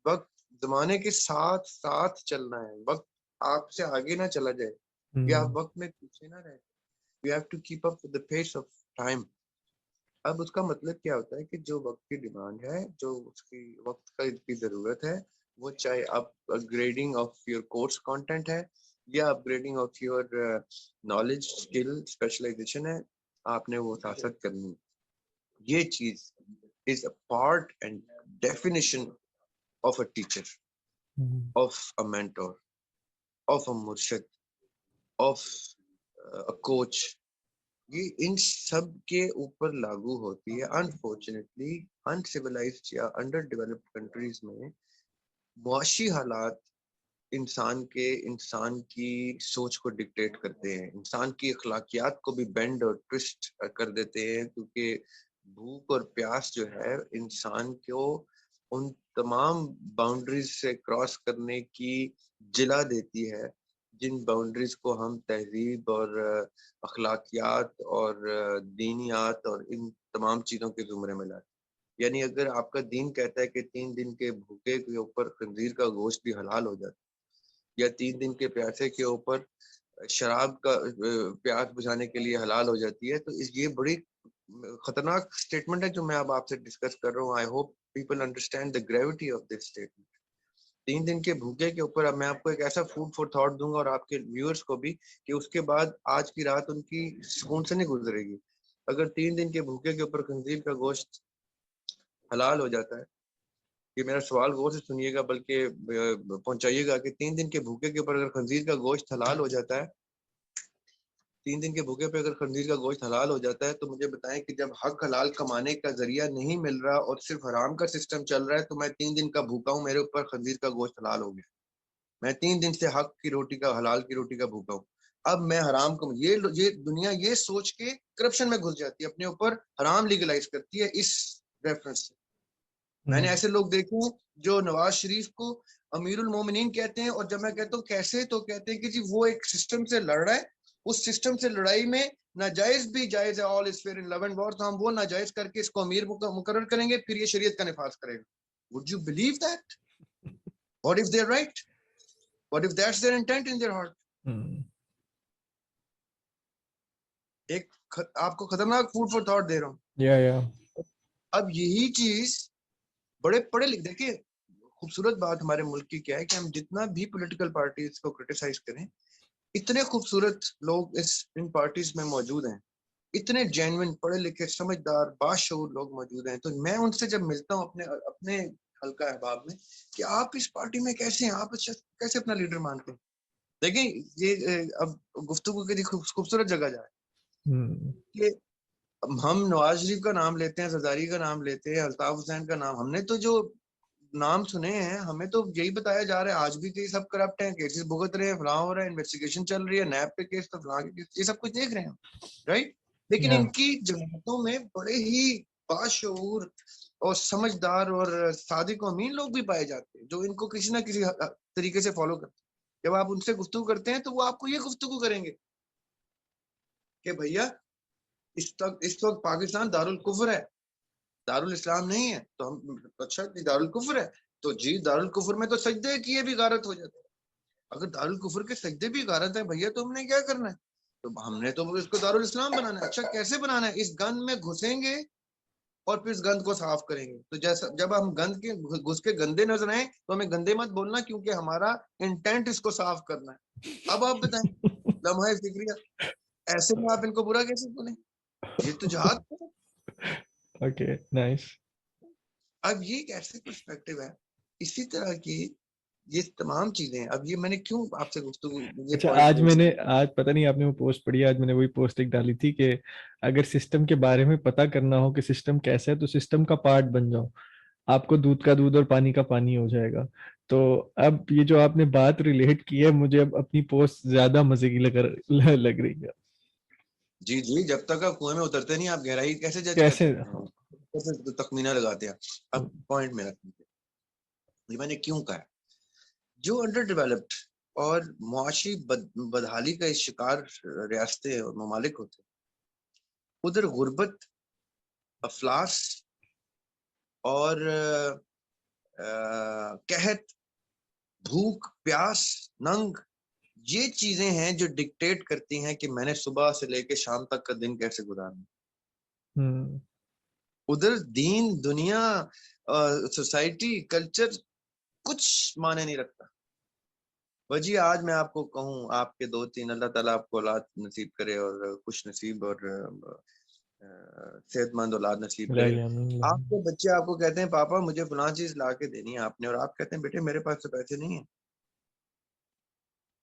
وقت زمانے کے ساتھ ساتھ چلنا ہے, وقت آپ سے آگے نہ چلا جائے یا آپ وقت میں پیچھے نہ رہے. You have to keep up with the pace of time. اب اس کا مطلب کیا ہوتا ہے کہ جو وقت کی ڈیمانڈ ہے, جو اس کی وقت کی ضرورت ہے, وہ چاہے upgrading of your course content ہے یا upgrading of your knowledge skill specialisation ہے, آپ نے وہ ساتھ ساتھ کرنی. یہ چیز is a part and definition of a teacher, of a mentor, of a مرشد, آف اے کوچ. یہ ان سب کے اوپر لاگو ہوتی ہے. انفارچونیٹلی انسیولائزڈ یا انڈر ڈیولپڈ کنٹریز میں معاشی حالات انسان کی سوچ کو ڈکٹیٹ کرتے ہیں, انسان کی اخلاقیات کو بھی بینڈ اور ٹوسٹ کر دیتے ہیں, کیونکہ بھوک اور پیاس جو ہے انسان کو ان تمام باؤنڈریز سے کراس کرنے کی جلا دیتی ہے جن باؤنڈریز کو ہم تہذیب اور اخلاقیات اور دینیات اور ان تمام چیزوں کے زمرے میں لاتے. یعنی اگر آپ کا دین کہتا ہے کہ 3 دن کے بھوکے کے اوپر خنزیر کا گوشت بھی حلال ہو جاتا ہے, یا 3 دن کے پیاسے کے اوپر شراب کا پیاس بجھانے کے لیے حلال ہو جاتی ہے, تو یہ بڑی خطرناک اسٹیٹمنٹ ہے جو میں اب آپ سے ڈسکس کر رہا ہوں. I hope people understand the gravity of this statement. 3 دن کے بھوکے کے اوپر اب میں آپ کو ایک ایسا فوڈ فور تھاٹ دوں گا اور آپ کے ویورز کو بھی, کہ اس کے بعد آج کی رات ان کی سکون سے نہیں گزرے گی. اگر 3 دن کے بھوکے کے اوپر خنزیر کا گوشت حلال ہو جاتا ہے, یہ میرا سوال غور سے سنیے گا بلکہ پہنچائیے گا, کہ 3 دن کے بھوکے کے اوپر اگر خنزیر کا گوشت حلال ہو جاتا ہے, 3 دن کے بھوکے پہ اگر خنزیر کا گوشت حلال ہو جاتا ہے, تو مجھے بتائیں کہ جب حق حلال کمانے کا ذریعہ نہیں مل رہا اور صرف حرام کا سسٹم چل رہا ہے, تو میں 3 دن کا بھوکا ہوں, میرے اوپر خنزیر کا گوشت حلال ہو گیا, میں 3 دن سے حق کی روٹی کا, حلال کی روٹی کا بھوکا ہوں, اب میں حرام کو. یہ دنیا یہ سوچ کے کرپشن میں گھس جاتی ہے, اپنے اوپر حرام لیگلائز کرتی ہے اس ریفرنس سے. میں نے ایسے لوگ دیکھے ہیں جو نواز شریف کو امیر المومنین کہتے ہیں, اور جب میں کہتا ہوں کیسے, تو کہتے ہیں کہ جی وہ ایک سسٹم سے لڑ رہا ہے, اس سسٹم سے لڑائی میں ناجائز بھی جائز ہے, آل از fair in love and war, تو ہم وہ ناجائز کر کے اس کو امیر مقرر کریں گے, پھر یہ شریعت کا نفاذ کرے گا. Would you believe that? What if they're right? What if that's their intent in their heart? ایک آپ کو خطرناک فوڈ فور تھاٹ دے رہا ہوں. اب یہی چیز بڑے پڑھے لکھ, دیکھیں خوبصورت بات ہمارے ملک کی کیا ہے کہ ہم جتنا بھی پولیٹیکل پارٹیز کو کرٹیسائز کریں, اتنے خوبصورت لوگ ان پارٹیز میں موجود ہیں, اتنے جینوئن پڑھے لکھے سمجھدار باشعور لوگ موجود ہیں. تو میں ان سے جب ملتا ہوں اپنے حلقہ احباب میں, کہ آپ اس پارٹی میں کیسے ہیں, آپ کیسے اپنا لیڈر مانتے ہیں. دیکھیں یہ اب گفتگو کے لیے خوبصورت جگہ جائے کہ ہم نواز شریف کا نام لیتے ہیں, زرداری کا نام لیتے ہیں, الطاف حسین کا نام, ہم نے تو جو نام سنے ہیں ہمیں تو یہی بتایا جا رہا ہے آج بھی کہ سب کرپٹ ہیں, کیسز بھگت رہے ہیں, فلاں ہو رہا ہے, انویسٹیگیشن چل رہی ہے, نیب پہ کیس تو فلاں کے کیس, یہ سب کچھ دیکھ رہے ہیں رائٹ. لیکن ان کی جماعتوں میں بڑے ہی باشعور اور سمجھدار اور صادق و امین لوگ بھی پائے جاتے ہیں, جو ان کو کسی نہ کسی طریقے سے فالو کرتے ہیں. جب آپ ان سے گفتگو کرتے ہیں تو وہ آپ کو یہ گفتگو کریں گے کہ بھیا اس وقت پاکستان دارالکفر ہے, دارالاسلام نہیں ہے. تو ہم اچھا دارالکفر ہے, تو جی دارالکفر میں تو سجدے کیے بھی غارت ہو جاتے ہیں. اگر دارالکفر کے سجدے بھی غارت ہے بھیا, تو ہم نے کیا کرنا ہے, تو ہم نے تو اس کو دارالاسلام بنانا ہے. اچھا کیسے بنانا ہے, اس گند میں گھسیں گے اور پھر اس گند کو صاف کریں گے. تو جیسا جب ہم گند کے گھس کے گندے نظر آئیں تو ہمیں گندے مت بولنا, کیونکہ ہمارا انٹینٹ اس کو صاف کرنا ہے. اب آپ بتائیں لمحہ فکریہ, ایسے میں آپ ان کو برا کیسے بولیں, یہ تو جہاد ہے. Okay nice. اب یہ ایک ایسے پرسپیکٹو ہے. اسی طرح کی یہ تمام چیزیں, اب یہ میں نے کیوں آپ سے گفتگو اچھا آج پتہ نہیں آپ نے وہ پوسٹ پڑھی, آج میں نے وہی پوسٹ ایک ڈالی تھی کہ اگر سسٹم کے بارے میں پتہ کرنا ہو کہ سسٹم کیسا ہے تو سسٹم کا پارٹ بن جاؤ, آپ کو دودھ کا دودھ اور پانی کا پانی ہو جائے گا. تو اب یہ جو آپ نے بات ریلیٹ کی ہے, مجھے اب اپنی پوسٹ زیادہ مزے کی لگ رہی ہے. جی جی, جب تک آپ کنویں میں اترتے نہیں آپ گہرائی کیسے جج کیسے کرتے ہیں, تخمینہ لگاتے ہیں. اب پوائنٹ میرا یہ میں نے کیوں کہا, جو انڈر ڈیولپڈ اور معاشی بدحالی کا شکار ریاستیں اور ممالک ہوتے ہیں, ادھر غربت, افلاس اور قحط، بھوک، پیاس، ننگ، یہ چیزیں ہیں جو ڈکٹیٹ کرتی ہیں کہ میں نے صبح سے لے کے شام تک کا دن کیسے گزارنا. ادھر دین، دنیا، سوسائٹی، کلچر کچھ معنی نہیں رکھتا. وجی آج میں آپ کو کہوں، آپ کے 2-3 اللہ تعالیٰ آپ کو اولاد نصیب کرے اور خوش نصیب اور صحت مند اولاد نصیب کرے. آپ کے بچے آپ کو کہتے ہیں پاپا مجھے فلاں چیز لا کے دینی ہے آپ نے، اور آپ کہتے ہیں بیٹے میرے پاس تو پیسے نہیں ہیں.